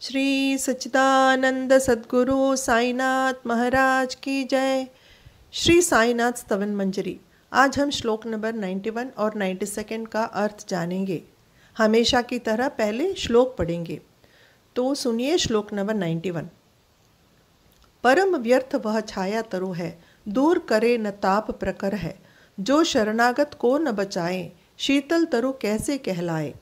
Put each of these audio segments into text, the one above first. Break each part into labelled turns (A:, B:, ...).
A: श्री सच्चिदानंद सद्गुरु साईनाथ महाराज की जय। श्री साईनाथ स्तवन मंजरी। आज हम श्लोक नंबर 91 और 92 का अर्थ जानेंगे। हमेशा की तरह पहले श्लोक पढ़ेंगे, तो सुनिए श्लोक नंबर 91। परम व्यर्थ वह छाया तरु है, दूर करे न ताप प्रकर है। जो शरणागत को न बचाए, शीतल तरु कैसे कहलाए।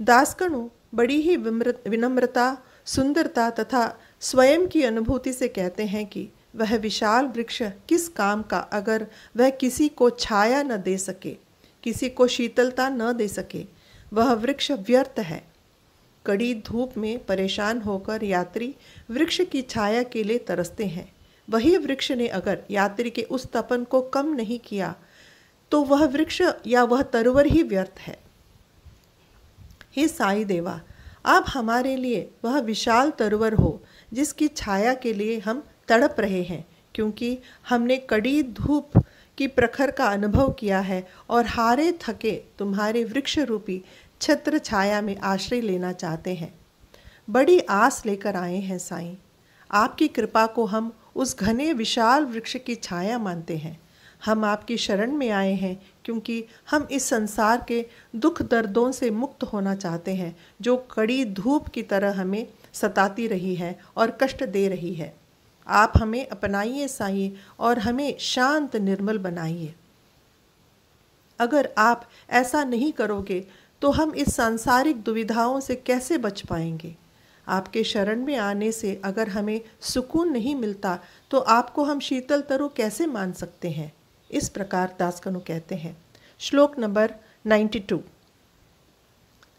A: दासगणों बड़ी ही विनम्रता, सुंदरता तथा स्वयं की अनुभूति से कहते हैं कि वह विशाल वृक्ष किस काम का, अगर वह किसी को छाया न दे सके, किसी को शीतलता न दे सके। वह वृक्ष व्यर्थ है। कड़ी धूप में परेशान होकर यात्री वृक्ष की छाया के लिए तरसते हैं। वही वृक्ष ने अगर यात्री के उस तपन को कम नहीं किया, तो वह वृक्ष या वह तरुवर ही व्यर्थ है। हे साई देवा, आप हमारे लिए वह विशाल तरुवर हो जिसकी छाया के लिए हम तड़प रहे हैं, क्योंकि हमने कड़ी धूप की प्रखर का अनुभव किया है और हारे थके तुम्हारे वृक्ष रूपी छत्र छाया में आश्रय लेना चाहते हैं। बड़ी आस लेकर आए हैं साईं। आपकी कृपा को हम उस घने विशाल वृक्ष की छाया मानते हैं। हम आपकी शरण में आए हैं क्योंकि हम इस संसार के दुख दर्दों से मुक्त होना चाहते हैं, जो कड़ी धूप की तरह हमें सताती रही है और कष्ट दे रही है। आप हमें अपनाइए साईं और हमें शांत निर्मल बनाइए। अगर आप ऐसा नहीं करोगे तो हम इस सांसारिक दुविधाओं से कैसे बच पाएंगे। आपके शरण में आने से अगर हमें सुकून नहीं मिलता तो आपको हम शीतल तरु कैसे मान सकते हैं। इस प्रकार दासगणों कहते हैं। श्लोक नंबर 92।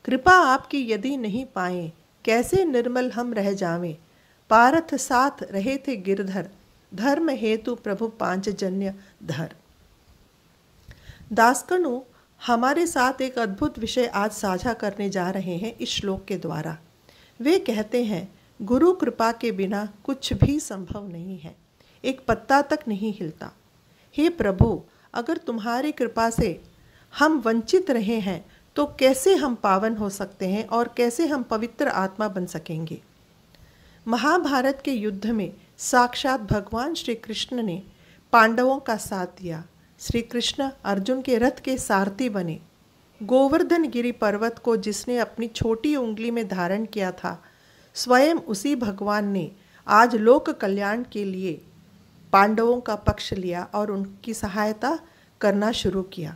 A: कृपा आपकी यदि नहीं पाएं, कैसे निर्मल हम रह जावें। पारथ साथ रहे थे गिरधर, धर्म हेतु प्रभु पांचजन्य धर। दासगणों हमारे साथ एक अद्भुत विषय आज साझा करने जा रहे हैं इस श्लोक के द्वारा। वे कहते हैं, गुरु कृपा के बिना कुछ भी संभव नहीं है, एक पत्ता तक नहीं हिलता। हे प्रभु, अगर तुम्हारी कृपा से हम वंचित रहे हैं तो कैसे हम पावन हो सकते हैं और कैसे हम पवित्र आत्मा बन सकेंगे। महाभारत के युद्ध में साक्षात भगवान श्री कृष्ण ने पांडवों का साथ दिया। श्री कृष्ण अर्जुन के रथ के सारथी बने। गोवर्धन गिरि पर्वत को जिसने अपनी छोटी उंगली में धारण किया था, स्वयं उसी भगवान ने आज लोक कल्याण के लिए पांडवों का पक्ष लिया और उनकी सहायता करना शुरू किया।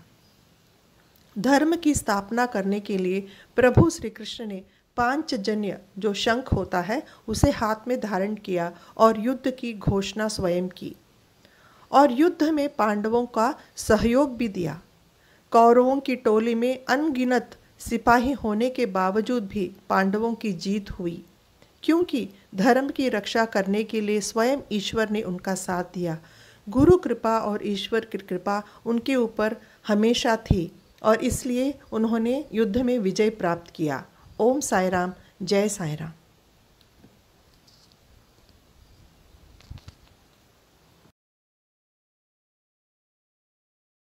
A: धर्म की स्थापना करने के लिए प्रभु श्री कृष्ण ने पांचजन्य जो शंख होता है उसे हाथ में धारण किया और युद्ध की घोषणा स्वयं की, और युद्ध में पांडवों का सहयोग भी दिया। कौरवों की टोली में अनगिनत सिपाही होने के बावजूद भी पांडवों की जीत हुई, क्योंकि धर्म की रक्षा करने के लिए स्वयं ईश्वर ने उनका साथ दिया। गुरु कृपा और ईश्वर की कृपा उनके ऊपर हमेशा थी और इसलिए उन्होंने युद्ध में विजय प्राप्त किया। ओम साई राम, जय साई राम।